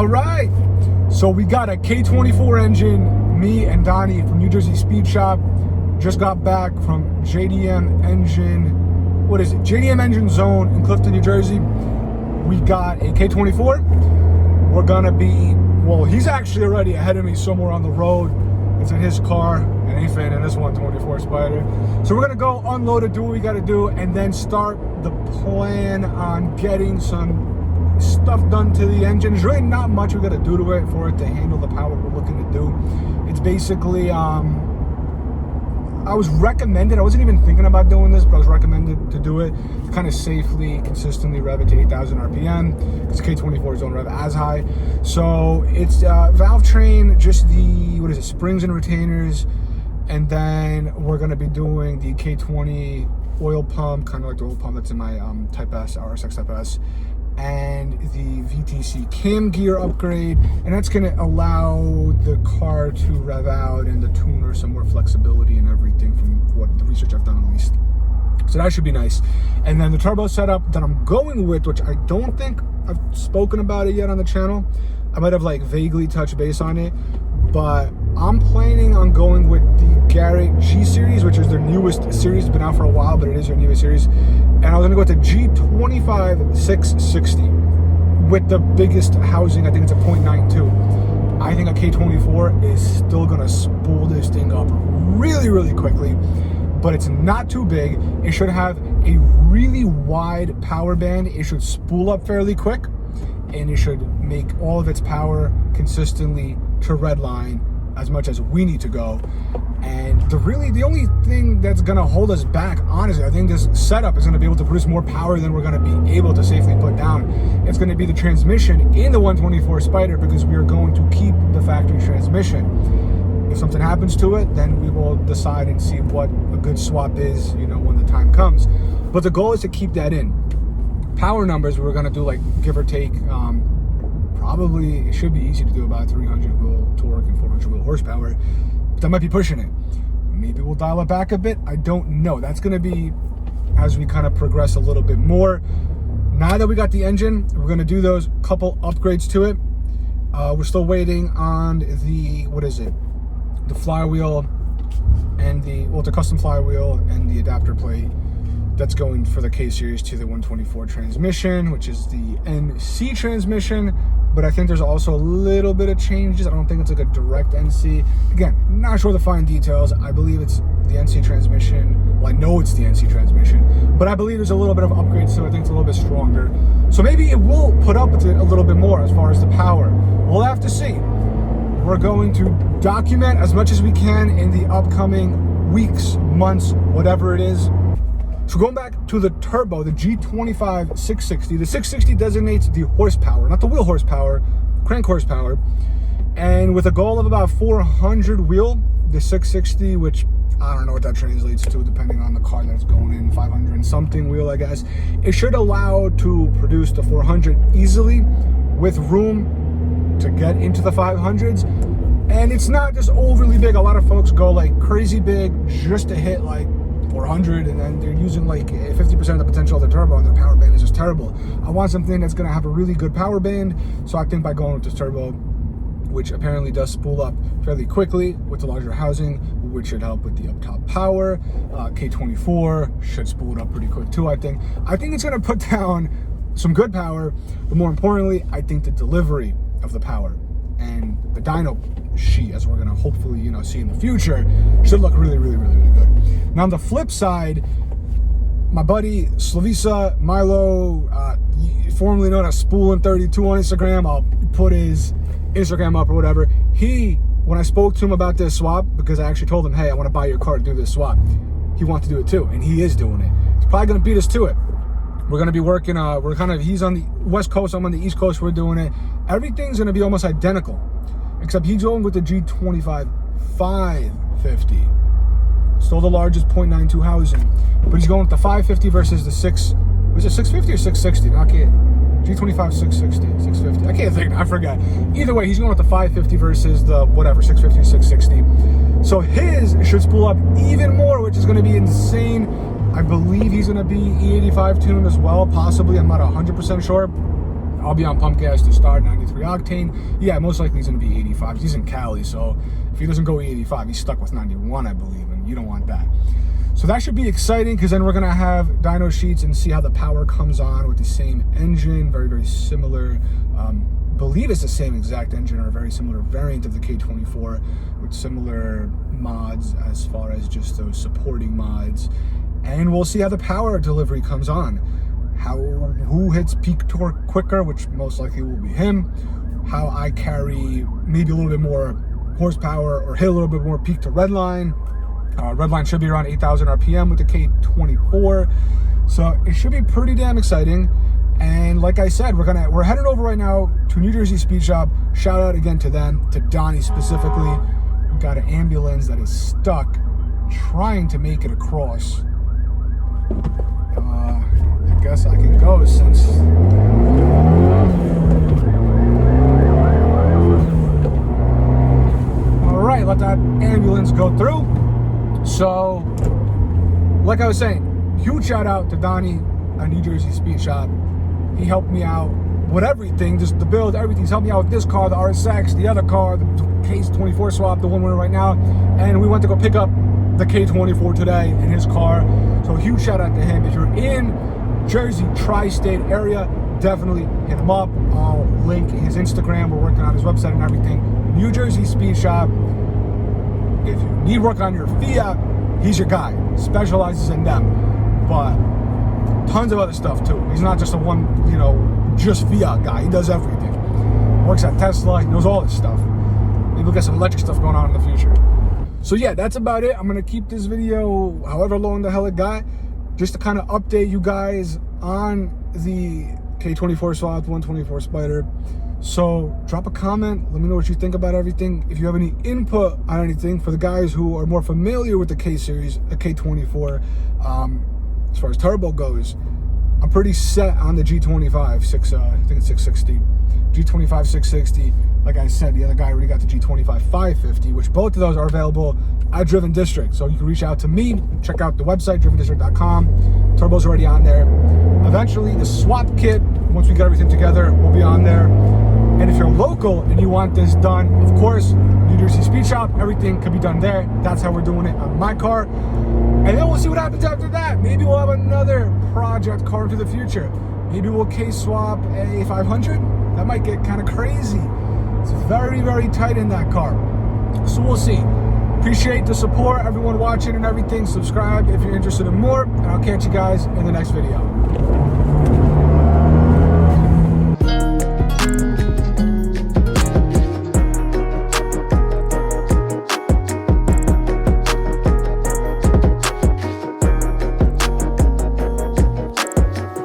All right, so we got a K24 engine. Me and Donnie from New Jersey Speed Shop just got back from JDM Engine. What is it? JDM Engine Zone in Clifton, New Jersey. We got a K24. We're gonna be, well, he's actually already ahead of me somewhere on the road. It's in his car, and he's fitting in this 124 Spider. So we're gonna go unload it, do what we gotta do, and then start the plan on getting some stuff done to the engine. There's really not much we gotta do to it for it to handle the power we're looking to do. It's basically, I was recommended, I wasn't even thinking about doing this, but I was recommended to do it to kind of safely, consistently rev it to 8,000 RPM, because K24s don't rev as high. So it's valve train, just the, what is it, springs and retainers, and then we're gonna be doing the K20 oil pump, kind of like the oil pump that's in my Type S, RSX Type S, and the VTC cam gear upgrade, and that's going to allow the car to rev out and the tuner some more flexibility and everything from what the research I've done at least. So that should be nice. And then the turbo setup that I'm going with, which I don't think I've spoken about it yet on the channel. I might have like vaguely touched base on it, but I'm planning on going with the Garrett G series, which is their newest series. It's been out for a while, but it is their newest series. And I was gonna go with the G25 660 with the biggest housing. I think it's a 0.92. I think a K24 is still gonna spool this thing up really, really quickly, but it's not too big. It should have a really wide power band. It should spool up fairly quick, and it should make all of its power consistently to redline as much as we need to go. And the only thing that's gonna hold us back, honestly, I think this setup is gonna be able to produce more power than we're gonna be able to safely put down. It's gonna be the transmission in the 124 Spider, because we are going to keep the factory transmission. If something happens to it, then we will decide and see what a good swap is, you know, when the time comes. But the goal is to keep that in. Power numbers, we're gonna do like give or take, probably it should be easy to do about 300 wheel torque and 400 wheel horsepower. But that might be pushing it. Maybe we'll dial it back a bit. I don't know. That's gonna be as we kind of progress a little bit more. Now that we got the engine, we're gonna do those couple upgrades to it. We're still waiting on the, what is it? The flywheel and the custom flywheel and the adapter plate. That's going for the K series to the 124 transmission, which is the NC transmission. But I think there's also a little bit of changes. I don't think it's like a direct NC. Again, not sure the fine details. I believe it's the NC transmission. Well, I know it's the NC transmission, but I believe there's a little bit of upgrades, so I think it's a little bit stronger. So maybe it will put up with it a little bit more as far as the power. We'll have to see. We're going to document as much as we can in the upcoming weeks, months, whatever it is. So going back to the turbo, the G25 660, the 660 designates the horsepower, not the wheel horsepower, crank horsepower. And with a goal of about 400 wheel, the 660, which I don't know what that translates to depending on the car that's going in, 500 and something wheel, I guess. It should allow to produce the 400 easily with room to get into the 500s. And it's not just overly big. A lot of folks go like crazy big just to hit like 400, and then they're using like 50% of the potential of the turbo, and their power band is just terrible. I want something that's going to have a really good power band, so I think by going with this turbo, which apparently does spool up fairly quickly with the larger housing, which should help with the up top power. K24 should spool it up pretty quick too, I think. I think it's going to put down some good power, but more importantly, I think the delivery of the power and the dyno sheet, as we're going to hopefully, you know, see in the future, should look really, really, really, really good. Now on the flip side, my buddy Slavisa Milo, formerly known as Spoolin32 on Instagram, I'll put his Instagram up or whatever. When I spoke to him about this swap, because I actually told him, hey, I want to buy your car to do this swap, he wanted to do it too, and he is doing it. He's probably going to beat us to it. We're going to be working, he's on the West Coast, I'm on the East Coast, we're doing it. Everything's going to be almost identical, except he's going with the G25 550. Still the largest 0.92 housing, but he's going with the 550 versus the 650 or 660? G25 660, 650. I can't think, I forgot. Either way, he's going with the 550 versus the whatever, 650, 660. So his should spool up even more, which is going to be insane. I believe he's going to be E85 tuned as well, possibly. I'm not 100% sure. I'll be on pump gas to start, 93 octane. Yeah, most likely he's going to be 85. He's in Cali, so if he doesn't go 85, he's stuck with 91, I believe, and you don't want that. So that should be exciting, because then we're going to have dyno sheets and see how the power comes on with the same engine. Very, very similar. Believe it's the same exact engine, or a very similar variant of the K24 with similar mods as far as just those supporting mods. And we'll see how the power delivery comes on. Who hits peak torque quicker, which most likely will be him. How I carry maybe a little bit more horsepower or hit a little bit more peak to redline. Redline should be around 8,000 RPM with the K24. So it should be pretty damn exciting. And like I said, we're headed over right now to New Jersey Speed Shop. Shout out again to them, to Donnie specifically. We got an ambulance that is stuck trying to make it across. I guess I can go since... Alright, let that ambulance go through. So, like I was saying, huge shout out to Donnie at New Jersey Speed Shop. He helped me out with everything, just the build, everything. He's helped me out with this car, the RSX, the other car, the K24 swap, the one we're in right now. And we went to go pick up the K24 today in his car. So huge shout out to him. If you're in Jersey tri-state area, definitely hit him up. I'll link his Instagram. We're working on his website and everything. New Jersey Speed Shop. If you need work on your Fiat, he's your guy. Specializes in them. But tons of other stuff too. He's not just a one, just Fiat guy. He does everything. Works at Tesla. He knows all this stuff. Maybe we'll get some electric stuff going on in the future. So yeah, that's about it. I'm going to keep this video however long the hell it got, just to kind of update you guys on the K24 swap, 124 Spider. So drop a comment. Let me know what you think about everything. If you have any input on anything, for the guys who are more familiar with the K series, the K24, as far as turbo goes, I'm pretty set on the G25, I think it's 660. G25 660. Like I said, the other guy already got the G25 550, which both of those are available at Driven District. So you can reach out to me, check out the website, drivendistrict.com. Turbo's already on there. Eventually, the swap kit, once we get everything together, will be on there. And if you're local and you want this done, of course, New Jersey Speed Shop, everything can be done there. That's how we're doing it on my car. And then we'll see what happens after that. Maybe we'll have another project car into the future. Maybe we'll K-swap a 500. That might get kind of crazy. It's very, very tight in that car. So we'll see. Appreciate the support, everyone watching and everything. Subscribe if you're interested in more. And I'll catch you guys in the next video.